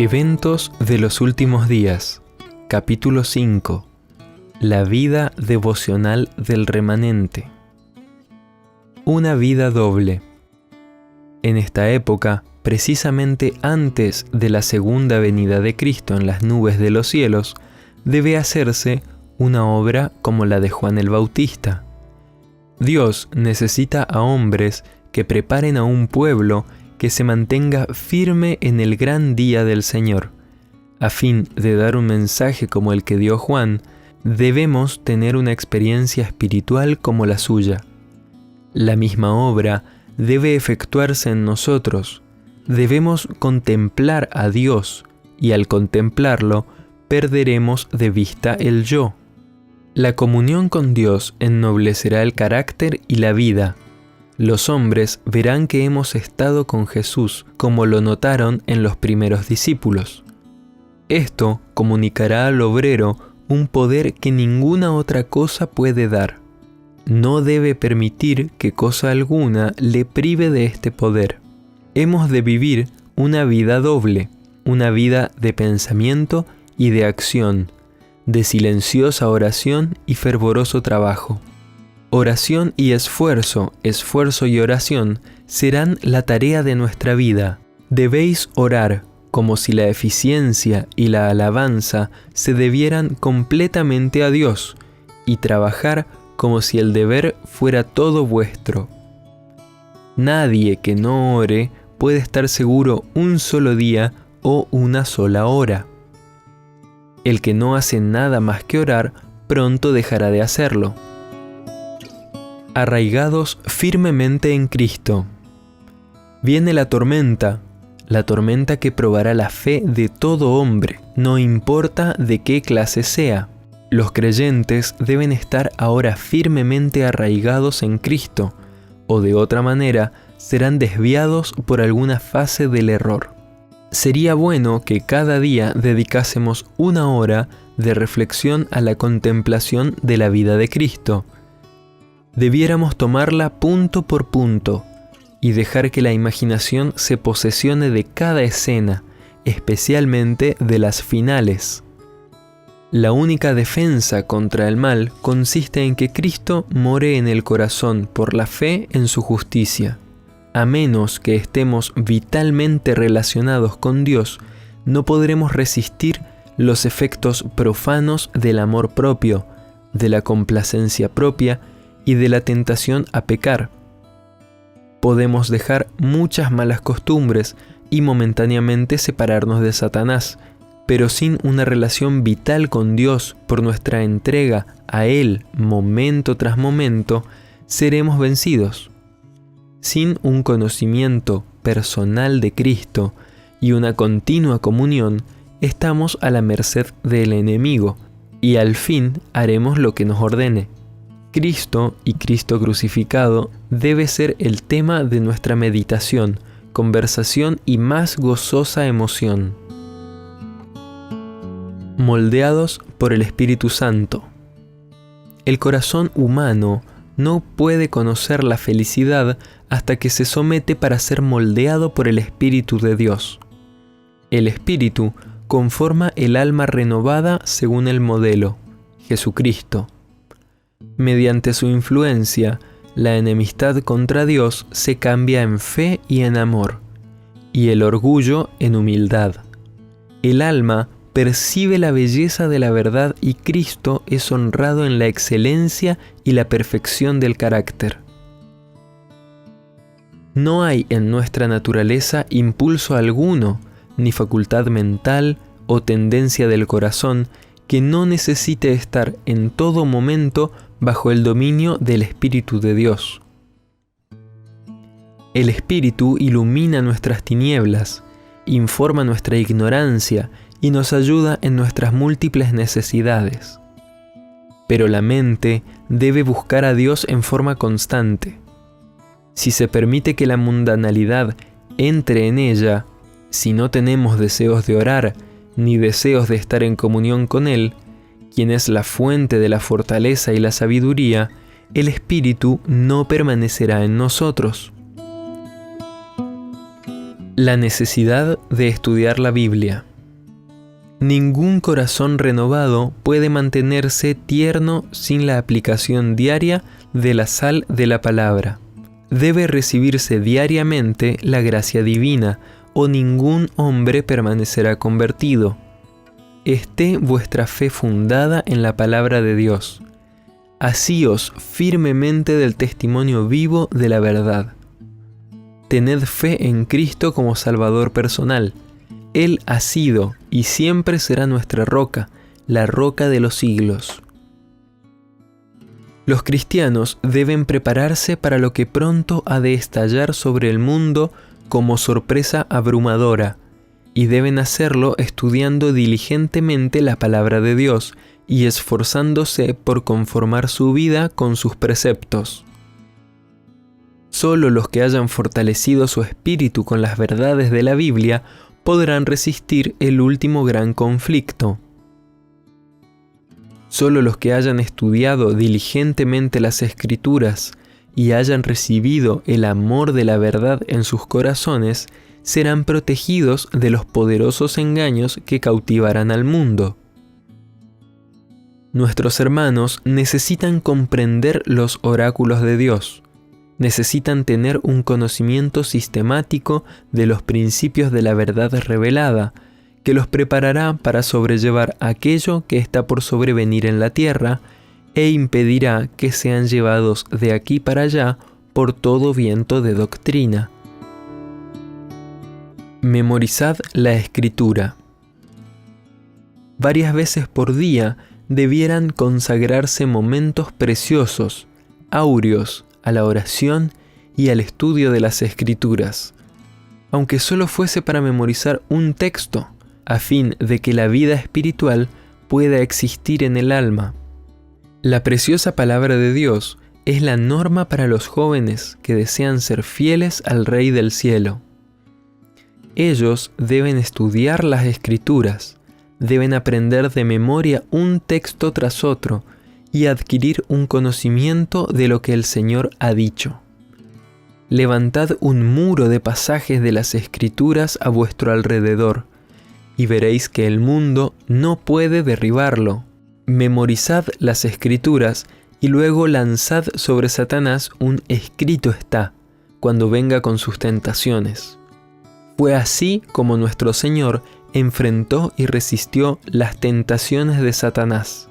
Eventos de los últimos días, capítulo 5. La vida devocional del remanente. Una vida doble. En esta época, precisamente antes de la segunda venida de Cristo en las nubes de los cielos, debe hacerse una obra como la de Juan el Bautista. Dios necesita a hombres que preparen a un pueblo que se mantenga firme en el gran día del Señor. A fin de dar un mensaje como el que dio Juan, debemos tener una experiencia espiritual como la suya. La misma obra debe efectuarse en nosotros. Debemos contemplar a Dios y al contemplarlo perderemos de vista el yo. La comunión con Dios ennoblecerá el carácter y la vida. Los hombres verán que hemos estado con Jesús, como lo notaron en los primeros discípulos. Esto comunicará al obrero un poder que ninguna otra cosa puede dar. No debe permitir que cosa alguna le prive de este poder. Hemos de vivir una vida doble, una vida de pensamiento y de acción, de silenciosa oración y fervoroso trabajo. Oración y esfuerzo, esfuerzo y oración serán la tarea de nuestra vida. Debéis orar como si la eficiencia y la alabanza se debieran completamente a Dios y trabajar como si el deber fuera todo vuestro. Nadie que no ore puede estar seguro un solo día o una sola hora. El que no hace nada más que orar, pronto dejará de hacerlo. Arraigados firmemente en Cristo. Viene la tormenta que probará la fe de todo hombre, no importa de qué clase sea. Los creyentes deben estar ahora firmemente arraigados en Cristo, o de otra manera serán desviados por alguna fase del error. Sería bueno que cada día dedicásemos una hora de reflexión a la contemplación de la vida de Cristo. Debiéramos tomarla punto por punto y dejar que la imaginación se posesione de cada escena, especialmente de las finales. La única defensa contra el mal consiste en que Cristo more en el corazón por la fe en su justicia. A menos que estemos vitalmente relacionados con Dios, no podremos resistir los efectos profanos del amor propio, de la complacencia propia y de la tentación a pecar. Podemos dejar muchas malas costumbres y momentáneamente separarnos de Satanás, pero sin una relación vital con Dios por nuestra entrega a Él momento tras momento, seremos vencidos. Sin un conocimiento personal de Cristo y una continua comunión, estamos a la merced del enemigo y al fin haremos lo que nos ordene. Cristo y Cristo crucificado debe ser el tema de nuestra meditación, conversación y más gozosa emoción. Moldeados por el Espíritu Santo. El corazón humano no puede conocer la felicidad hasta que se somete para ser moldeado por el Espíritu de Dios. El Espíritu conforma el alma renovada según el modelo, Jesucristo. Mediante su influencia, la enemistad contra Dios se cambia en fe y en amor, y el orgullo en humildad. El alma percibe la belleza de la verdad y Cristo es honrado en la excelencia y la perfección del carácter. No hay en nuestra naturaleza impulso alguno, ni facultad mental o tendencia del corazón que no necesite estar en todo momento bajo el dominio del Espíritu de Dios. El Espíritu ilumina nuestras tinieblas, informa nuestra ignorancia y nos ayuda en nuestras múltiples necesidades. Pero la mente debe buscar a Dios en forma constante. Si se permite que la mundanalidad entre en ella, si no tenemos deseos de orar ni deseos de estar en comunión con Él, quien es la fuente de la fortaleza y la sabiduría, el Espíritu no permanecerá en nosotros. La necesidad de estudiar la Biblia. Ningún corazón renovado puede mantenerse tierno sin la aplicación diaria de la sal de la palabra. Debe recibirse diariamente la gracia divina, o ningún hombre permanecerá convertido. Esté vuestra fe fundada en la palabra de Dios. Asíos firmemente del testimonio vivo de la verdad. Tened fe en Cristo como Salvador personal. Él ha sido y siempre será nuestra roca, la roca de los siglos. Los cristianos deben prepararse para lo que pronto ha de estallar sobre el mundo como sorpresa abrumadora, y deben hacerlo estudiando diligentemente la palabra de Dios y esforzándose por conformar su vida con sus preceptos. Solo los que hayan fortalecido su espíritu con las verdades de la Biblia podrán resistir el último gran conflicto. Solo los que hayan estudiado diligentemente las Escrituras y hayan recibido el amor de la verdad en sus corazones serán protegidos de los poderosos engaños que cautivarán al mundo. Nuestros hermanos necesitan comprender los oráculos de Dios. Necesitan tener un conocimiento sistemático de los principios de la verdad revelada, que los preparará para sobrellevar aquello que está por sobrevenir en la tierra e impedirá que sean llevados de aquí para allá por todo viento de doctrina. Memorizad la Escritura. Varias veces por día debieran consagrarse momentos preciosos, áureos, a la oración y al estudio de las Escrituras, aunque solo fuese para memorizar un texto, a fin de que la vida espiritual pueda existir en el alma. La preciosa palabra de Dios es la norma para los jóvenes que desean ser fieles al Rey del cielo. Ellos deben estudiar las Escrituras, deben aprender de memoria un texto tras otro y adquirir un conocimiento de lo que el Señor ha dicho. Levantad un muro de pasajes de las Escrituras a vuestro alrededor, y veréis que el mundo no puede derribarlo. Memorizad las Escrituras y luego lanzad sobre Satanás un escrito está, cuando venga con sus tentaciones. Fue así como nuestro Señor enfrentó y resistió las tentaciones de Satanás.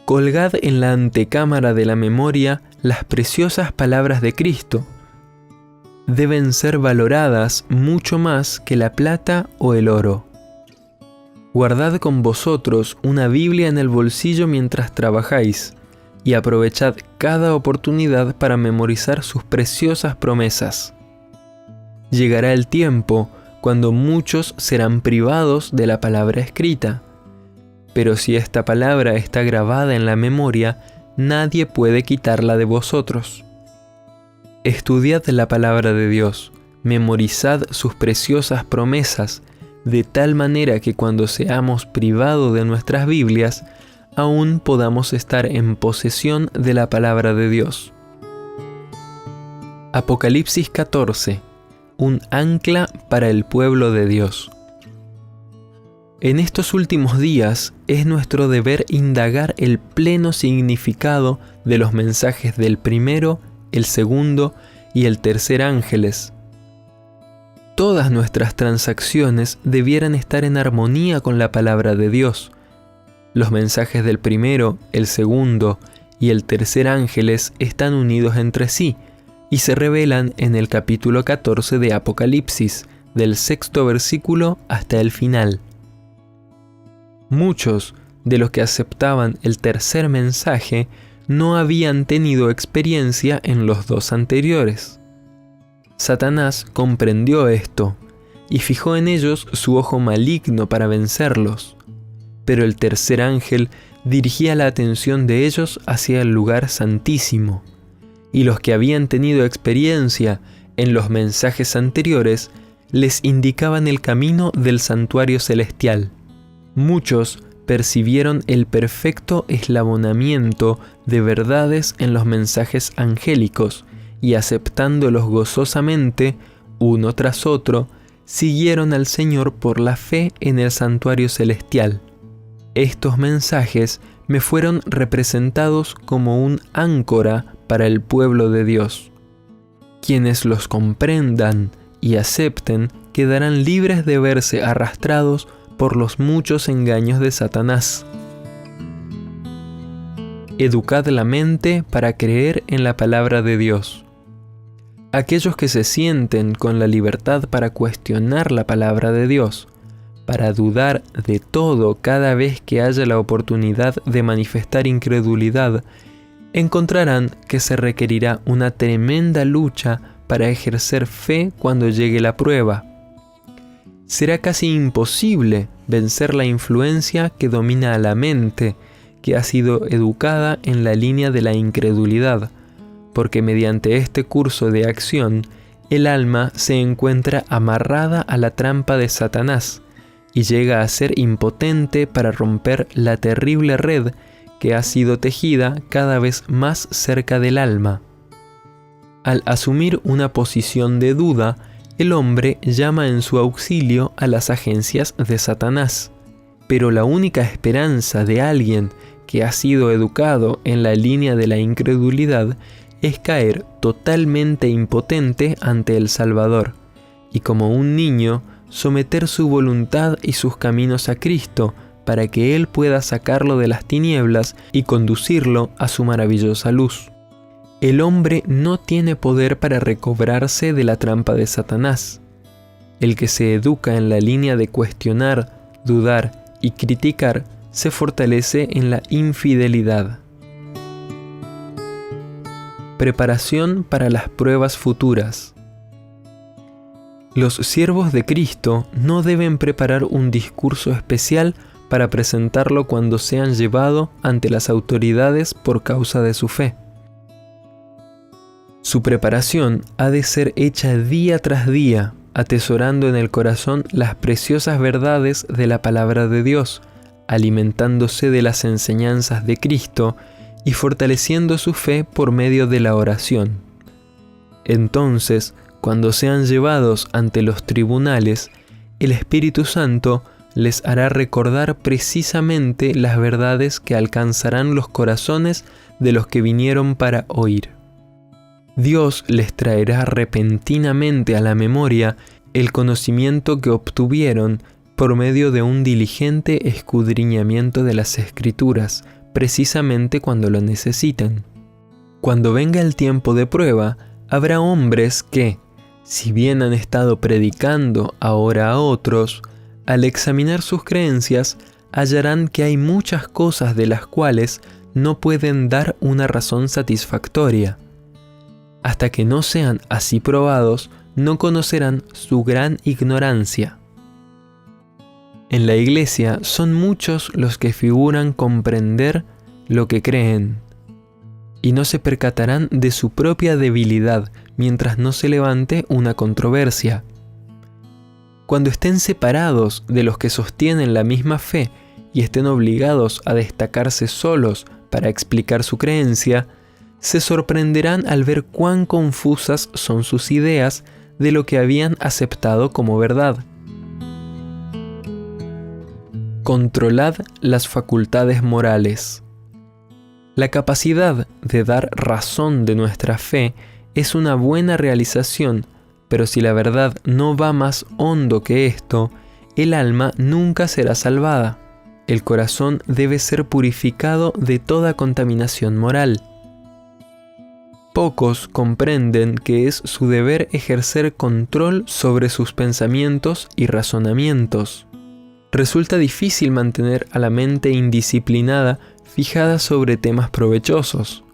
Colgad en la antecámara de la memoria las preciosas palabras de Cristo. Deben ser valoradas mucho más que la plata o el oro. Guardad con vosotros una Biblia en el bolsillo mientras trabajáis, y aprovechad cada oportunidad para memorizar sus preciosas promesas. Llegará el tiempo cuando muchos serán privados de la palabra escrita, pero si esta palabra está grabada en la memoria, nadie puede quitarla de vosotros. Estudiad la palabra de Dios, memorizad sus preciosas promesas, de tal manera que cuando seamos privados de nuestras Biblias, aún podamos estar en posesión de la palabra de Dios. Apocalipsis 14. Un ancla para el pueblo de Dios. En estos últimos días es nuestro deber indagar el pleno significado de los mensajes del primero, el segundo y el tercer ángeles. Todas nuestras transacciones debieran estar en armonía con la palabra de Dios. Los mensajes del primero, el segundo y el tercer ángeles están unidos entre sí y se revelan en el capítulo 14 de Apocalipsis, del 6º versículo hasta el final. Muchos de los que aceptaban el tercer mensaje no habían tenido experiencia en los dos anteriores. Satanás comprendió esto y fijó en ellos su ojo maligno para vencerlos, pero el tercer ángel dirigía la atención de ellos hacia el lugar santísimo, y los que habían tenido experiencia en los mensajes anteriores les indicaban el camino del santuario celestial. Muchos percibieron el perfecto eslabonamiento de verdades en los mensajes angélicos y aceptándolos gozosamente, uno tras otro, siguieron al Señor por la fe en el santuario celestial. Estos mensajes me fueron representados como un áncora para el pueblo de Dios. Quienes los comprendan y acepten quedarán libres de verse arrastrados por los muchos engaños de Satanás. Educad la mente para creer en la palabra de Dios. Aquellos que se sienten con la libertad para cuestionar la palabra de Dios, para dudar de todo cada vez que haya la oportunidad de manifestar incredulidad, encontrarán que se requerirá una tremenda lucha para ejercer fe cuando llegue la prueba. Será casi imposible vencer la influencia que domina a la mente, que ha sido educada en la línea de la incredulidad, porque mediante este curso de acción, el alma se encuentra amarrada a la trampa de Satanás y llega a ser impotente para romper la terrible red que ha sido tejida cada vez más cerca del alma. Al asumir una posición de duda, el hombre llama en su auxilio a las agencias de Satanás. Pero la única esperanza de alguien que ha sido educado en la línea de la incredulidad es caer totalmente impotente ante el Salvador, y como un niño, someter su voluntad y sus caminos a Cristo para que Él pueda sacarlo de las tinieblas y conducirlo a su maravillosa luz. El hombre no tiene poder para recobrarse de la trampa de Satanás. El que se educa en la línea de cuestionar, dudar y criticar se fortalece en la infidelidad. Preparación para las pruebas futuras. Los siervos de Cristo no deben preparar un discurso especial para presentarlo cuando sean llevados ante las autoridades por causa de su fe. Su preparación ha de ser hecha día tras día, atesorando en el corazón las preciosas verdades de la palabra de Dios, alimentándose de las enseñanzas de Cristo y fortaleciendo su fe por medio de la oración. Entonces, cuando sean llevados ante los tribunales, el Espíritu Santo les hará recordar precisamente las verdades que alcanzarán los corazones de los que vinieron para oír. Dios les traerá repentinamente a la memoria el conocimiento que obtuvieron por medio de un diligente escudriñamiento de las Escrituras, precisamente cuando lo necesiten. Cuando venga el tiempo de prueba, habrá hombres que, si bien han estado predicando ahora a otros, al examinar sus creencias, hallarán que hay muchas cosas de las cuales no pueden dar una razón satisfactoria. Hasta que no sean así probados, no conocerán su gran ignorancia. En la iglesia son muchos los que figuran comprender lo que creen, y no se percatarán de su propia debilidad mientras no se levante una controversia. Cuando estén separados de los que sostienen la misma fe y estén obligados a destacarse solos para explicar su creencia, se sorprenderán al ver cuán confusas son sus ideas de lo que habían aceptado como verdad. Controlad las facultades morales. La capacidad de dar razón de nuestra fe es una buena realización, pero si la verdad no va más hondo que esto, el alma nunca será salvada. El corazón debe ser purificado de toda contaminación moral. Pocos comprenden que es su deber ejercer control sobre sus pensamientos y razonamientos. Resulta difícil mantener a la mente indisciplinada fijada sobre temas provechosos.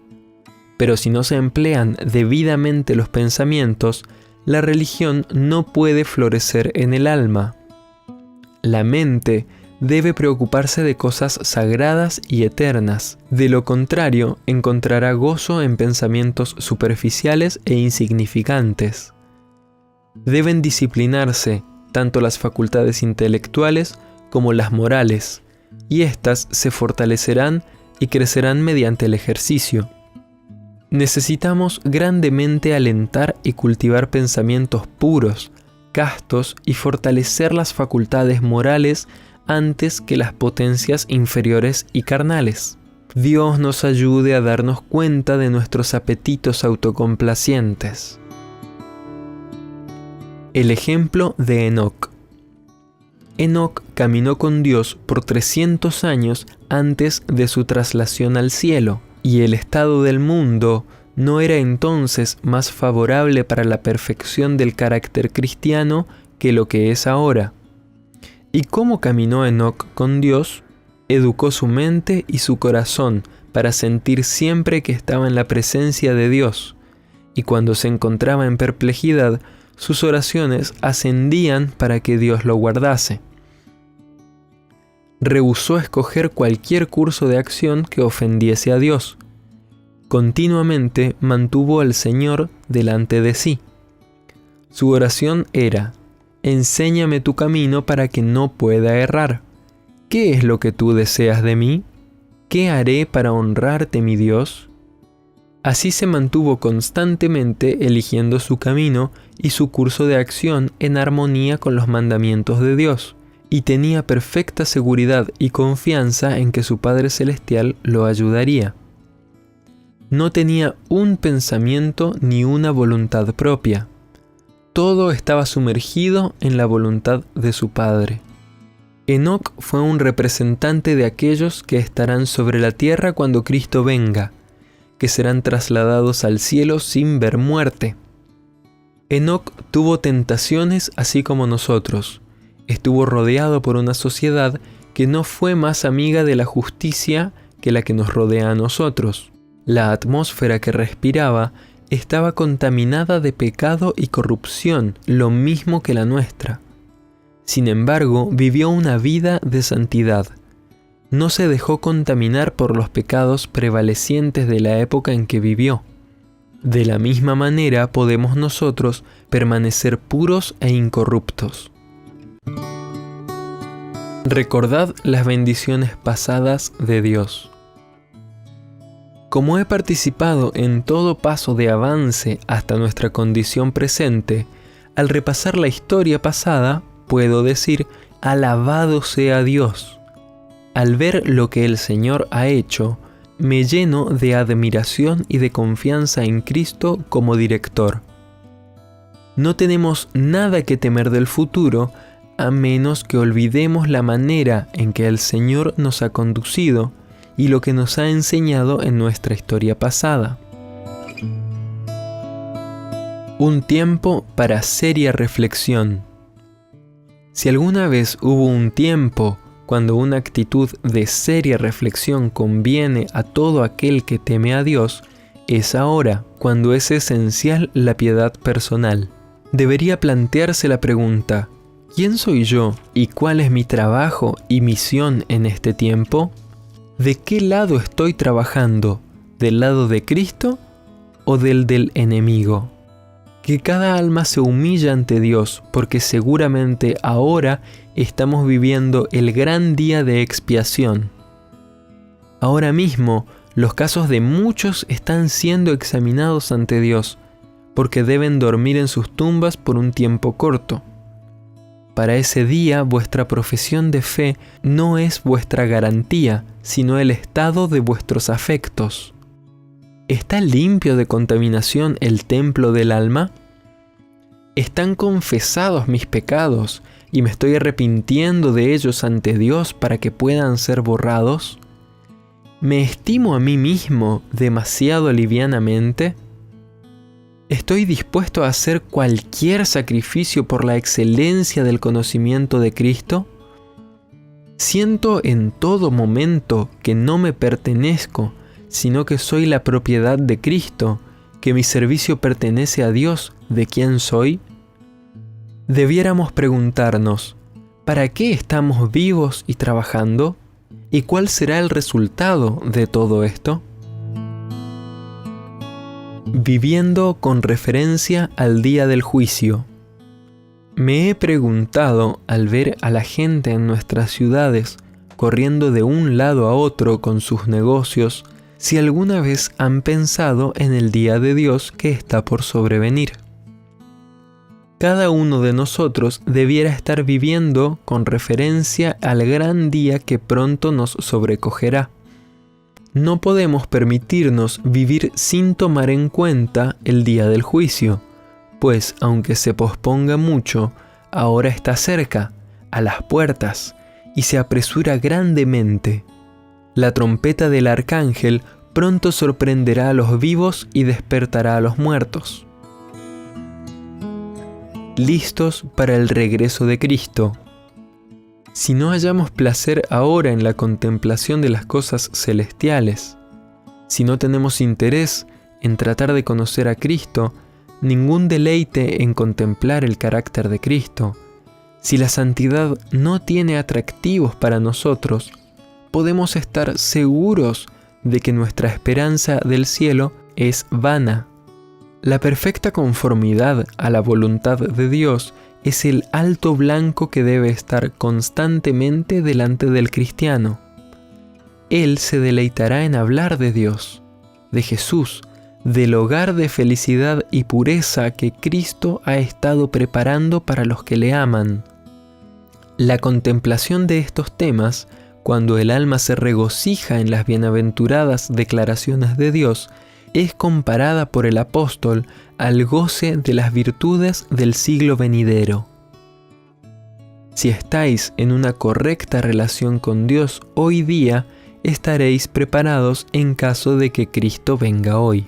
Pero si no se emplean debidamente los pensamientos, la religión no puede florecer en el alma. La mente debe preocuparse de cosas sagradas y eternas. De lo contrario, encontrará gozo en pensamientos superficiales e insignificantes. Deben disciplinarse tanto las facultades intelectuales como las morales, y éstas se fortalecerán y crecerán mediante el ejercicio. Necesitamos grandemente alentar y cultivar pensamientos puros, castos y fortalecer las facultades morales antes que las potencias inferiores y carnales. Dios nos ayude a darnos cuenta de nuestros apetitos autocomplacientes. El ejemplo de Enoc. Enoc caminó con Dios por 300 años antes de su traslación al cielo, y el estado del mundo no era entonces más favorable para la perfección del carácter cristiano que lo que es ahora. ¿Y cómo caminó Enoc con Dios? Educó su mente y su corazón para sentir siempre que estaba en la presencia de Dios, y cuando se encontraba en perplejidad, sus oraciones ascendían para que Dios lo guardase. Rehusó escoger cualquier curso de acción que ofendiese a Dios. Continuamente mantuvo al Señor delante de sí. Su oración era: enséñame tu camino para que no pueda errar. ¿Qué es lo que tú deseas de mí? ¿Qué haré para honrarte, mi Dios? Así se mantuvo constantemente eligiendo su camino y su curso de acción en armonía con los mandamientos de Dios, y tenía perfecta seguridad y confianza en que su Padre Celestial lo ayudaría. No tenía un pensamiento ni una voluntad propia. Todo estaba sumergido en la voluntad de su Padre. Enoc fue un representante de aquellos que estarán sobre la tierra cuando Cristo venga, que serán trasladados al cielo sin ver muerte. Enoc tuvo tentaciones así como nosotros. Estuvo rodeado por una sociedad que no fue más amiga de la justicia que la que nos rodea a nosotros. La atmósfera que respiraba estaba contaminada de pecado y corrupción, lo mismo que la nuestra. Sin embargo, vivió una vida de santidad. No se dejó contaminar por los pecados prevalecientes de la época en que vivió. De la misma manera podemos nosotros permanecer puros e incorruptos. Recordad las bendiciones pasadas de Dios. Como he participado en todo paso de avance hasta nuestra condición presente, al repasar la historia pasada, puedo decir: alabado sea Dios. Al ver lo que el Señor ha hecho, me lleno de admiración y de confianza en Cristo como director. No tenemos nada que temer del futuro, a menos que olvidemos la manera en que el Señor nos ha conducido y lo que nos ha enseñado en nuestra historia pasada. Un tiempo para seria reflexión. Si alguna vez hubo un tiempo cuando una actitud de seria reflexión conviene a todo aquel que teme a Dios, es ahora, cuando es esencial la piedad personal. Debería plantearse la pregunta: ¿quién soy yo y cuál es mi trabajo y misión en este tiempo? ¿De qué lado estoy trabajando? ¿Del lado de Cristo o del enemigo? Que cada alma se humille ante Dios, porque seguramente ahora estamos viviendo el gran día de expiación. Ahora mismo, los casos de muchos están siendo examinados ante Dios, porque deben dormir en sus tumbas por un tiempo corto. Para ese día, vuestra profesión de fe no es vuestra garantía, sino el estado de vuestros afectos. ¿Está limpio de contaminación el templo del alma? ¿Están confesados mis pecados y me estoy arrepintiendo de ellos ante Dios para que puedan ser borrados? ¿Me estimo a mí mismo demasiado livianamente? ¿Estoy dispuesto a hacer cualquier sacrificio por la excelencia del conocimiento de Cristo? ¿Siento en todo momento que no me pertenezco, sino que soy la propiedad de Cristo, que mi servicio pertenece a Dios, de quien soy? Debiéramos preguntarnos: ¿para qué estamos vivos y trabajando? ¿Y cuál será el resultado de todo esto? Viviendo con referencia al día del juicio. Me he preguntado, al ver a la gente en nuestras ciudades corriendo de un lado a otro con sus negocios, si alguna vez han pensado en el día de Dios que está por sobrevenir. cada uno de nosotros debiera estar viviendo con referencia al gran día que pronto nos sobrecogerá. No podemos permitirnos vivir sin tomar en cuenta el día del juicio, pues aunque se posponga mucho, ahora está cerca, a las puertas, y se apresura grandemente. La trompeta del arcángel pronto sorprenderá a los vivos y despertará a los muertos. Listos para el regreso de Cristo. Si no hallamos placer ahora en la contemplación de las cosas celestiales, si no tenemos interés en tratar de conocer a Cristo, ningún deleite en contemplar el carácter de Cristo, si la santidad no tiene atractivos para nosotros, podemos estar seguros de que nuestra esperanza del cielo es vana. La perfecta conformidad a la voluntad de Dios es el alto blanco que debe estar constantemente delante del cristiano. Él se deleitará en hablar de Dios, de Jesús, del hogar de felicidad y pureza que Cristo ha estado preparando para los que le aman. La contemplación de estos temas, cuando el alma se regocija en las bienaventuradas declaraciones de Dios, es comparada por el apóstol al goce de las virtudes del siglo venidero. Si estáis en una correcta relación con Dios hoy día, estaréis preparados en caso de que Cristo venga hoy.